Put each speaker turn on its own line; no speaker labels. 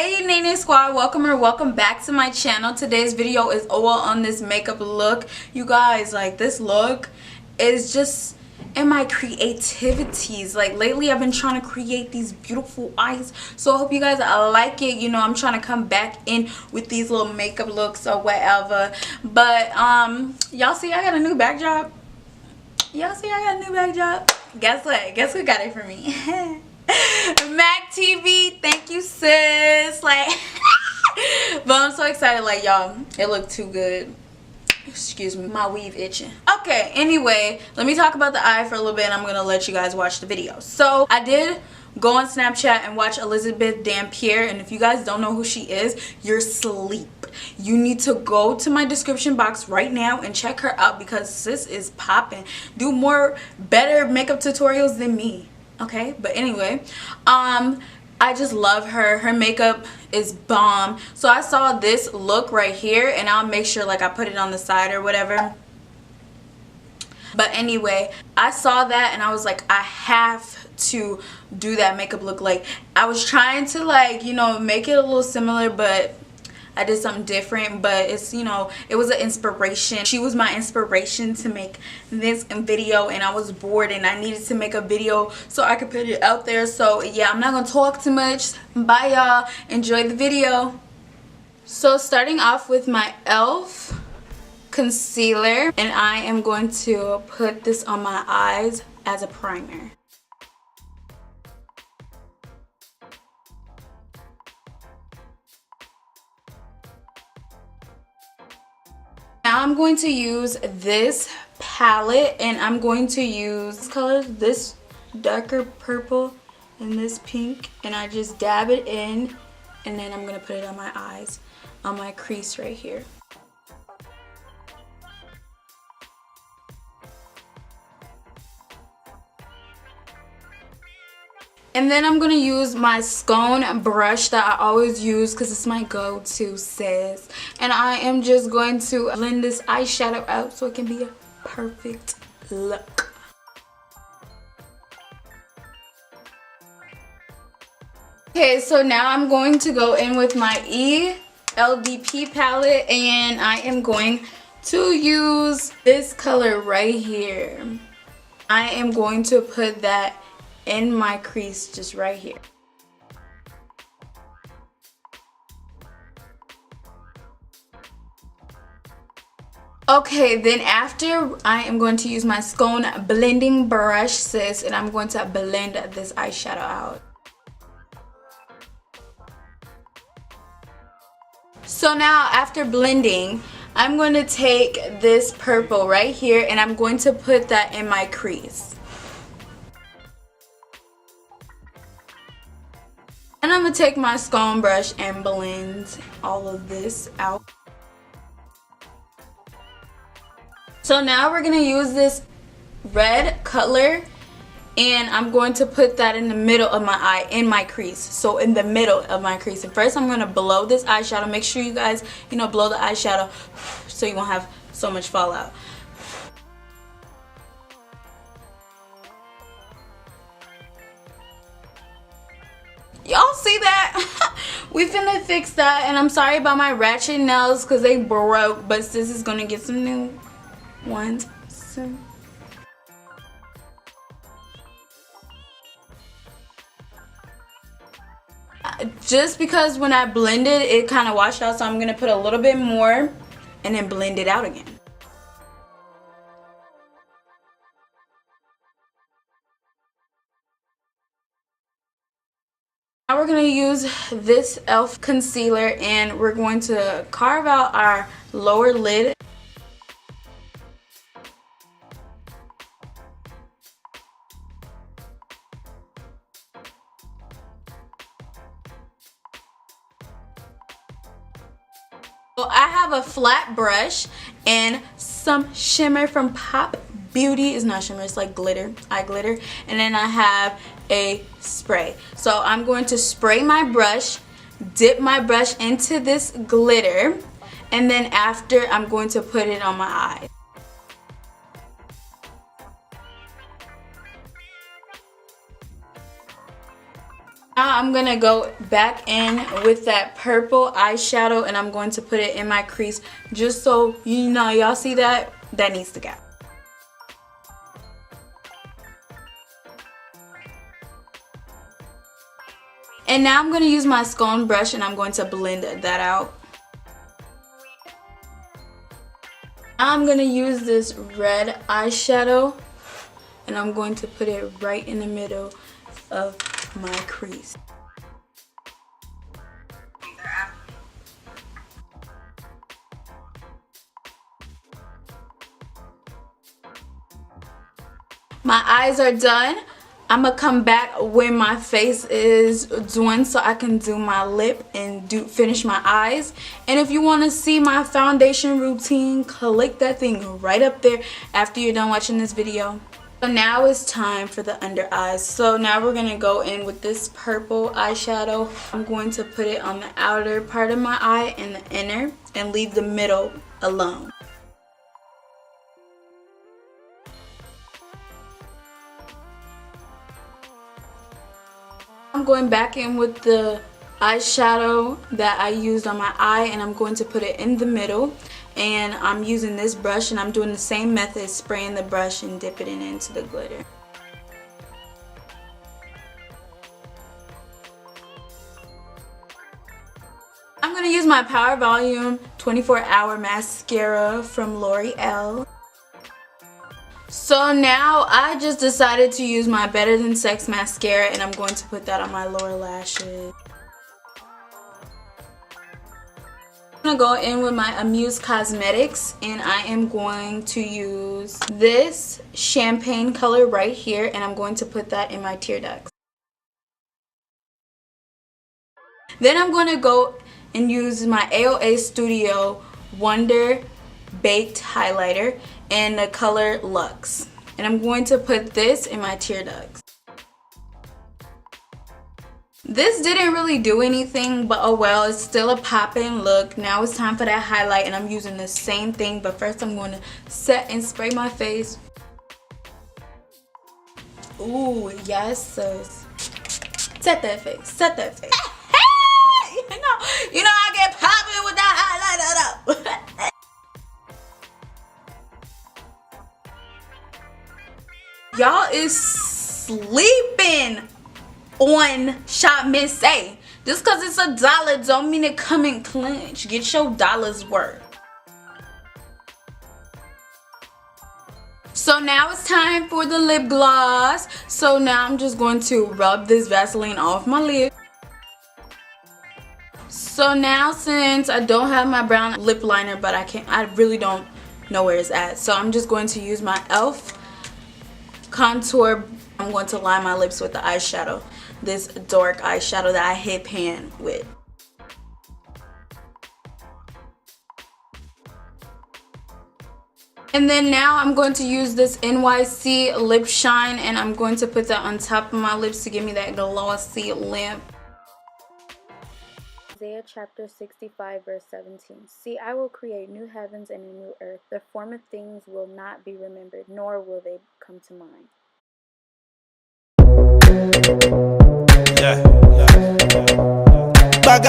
Hey Nene Squad, welcome back to my channel. Today's video is all on this makeup look. You guys, like, this look is just in my creativities. Like, lately I've been trying to create these beautiful eyes, so I hope you guys like it. You know, I'm trying to come back in with these little makeup looks or whatever. But y'all see I got a new backdrop. Guess what? Guess who got it for me? Mak Tv, thank you, sis. Like, but I'm so excited. Like, y'all, it looked too good. Excuse me, my weave itching. Okay, anyway, let me talk about the eye for a little bit, and I'm gonna let you guys watch the video. So I did go on Snapchat and watch Elizabeth Dampier, and if you guys don't know who she is, you're asleep. You need to go to my description box right now and check her out, because sis is popping. Do better makeup tutorials than me. Okay, but anyway, I just love her makeup is bomb. So I saw this look right here, and I'll make sure like I put it on the side or whatever. But anyway, I saw that and I was like, I have to do that makeup look. Like, I was trying to, like, you know, make it a little similar, but I did something different. But it's, you know, it was an inspiration. She was my inspiration to make this video, and I was bored and I needed to make a video so I could put it out there. So yeah, I'm not gonna talk too much. Bye y'all, enjoy the video. So starting off with my ELF concealer, and I am going to put this on my eyes as a primer. Now I'm going to use this palette, and I'm going to use this color, this darker purple and this pink, and I just dab it in, and then I'm going to put it on my eyes, on my crease right here. And then I'm going to use my scone brush that I always use because it's my go-to, sis. And I am just going to blend this eyeshadow out so it can be a perfect look. Okay, so now I'm going to go in with my ELDP palette, and I am going to use this color right here. I am going to put that in my crease just right here. Okay, then after, I am going to use my scone blending brush, sis, and I'm going to blend this eyeshadow out. So now after blending, I'm going to take this purple right here, and I'm going to put that in my crease. And I'm going to take my scone brush and blend all of this out. So now we're going to use this red color, and I'm going to put that in the middle of my eye, in my crease. So in the middle of my crease. And first I'm going to blow this eyeshadow. Make sure you guys, you know, blow the eyeshadow so you won't have so much fallout. Y'all see that? We finna fix that, and I'm sorry about my ratchet nails because they broke, but sis is gonna get some new ones soon. Just because when I blended it kind of washed out, so I'm gonna put a little bit more and then blend it out again. Now we're going to use this ELF concealer, and we're going to carve out our lower lid. So I have a flat brush and some shimmer from Pop Beauty. It's not shimmer, it's like glitter, eye glitter. And then I have a spray. So I'm going to spray my brush, dip my brush into this glitter, and then after I'm going to put it on my eye. Now I'm gonna go back in with that purple eyeshadow and I'm going to put it in my crease just so you know, y'all see that? That needs to go. And now I'm going to use my scone brush and I'm going to blend that out. Now I'm going to use this red eyeshadow and I'm going to put it right in the middle of my crease. My eyes are done. I'm gonna come back when my face is done so I can do my lip and finish my eyes. And if you want to see my foundation routine, click that thing right up there after you're done watching this video. So now it's time for the under eyes. So now we're gonna go in with this purple eyeshadow. I'm going to put it on the outer part of my eye and the inner and leave the middle alone. I'm going back in with the eyeshadow that I used on my eye and I'm going to put it in the middle, and I'm using this brush and I'm doing the same method, spraying the brush and dipping it into the glitter. I'm going to use my Power Volume 24-Hour Mascara from L'Oreal. So now I just decided to use my Better Than Sex mascara and I'm going to put that on my lower lashes. I'm going to go in with my Amuse Cosmetics and I am going to use this champagne color right here and I'm going to put that in my tear ducts. Then I'm going to go and use my AOA Studio Wonder Baked Highlighter in the color Luxe. And I'm going to put this in my tear ducts. This didn't really do anything, but oh well, it's still a poppin' look. Now it's time for that highlight and I'm using the same thing, but first I'm going to set and spray my face. Ooh, yes sis. Set that face, set that face. You know I get poppin' with that highlighter though. Y'all is sleeping on Shop Miss Say. Just cause it's $1 don't mean it come in clinch. Get your dollar's worth. So now it's time for the lip gloss. So now I'm just going to rub this Vaseline off my lip. So now since I don't have my brown lip liner, but I really don't know where it's at. So I'm just going to use my e.l.f. contour. I'm going to line my lips with the eyeshadow, this dark eyeshadow that I hit pan with. And then now I'm going to use this NYC lip shine and I'm going to put that on top of my lips to give me that glossy lip.
Isaiah chapter 65 verse 17. See, I will create new heavens and a new earth. The former things will not be remembered, nor will they come to mind.
Yeah. Back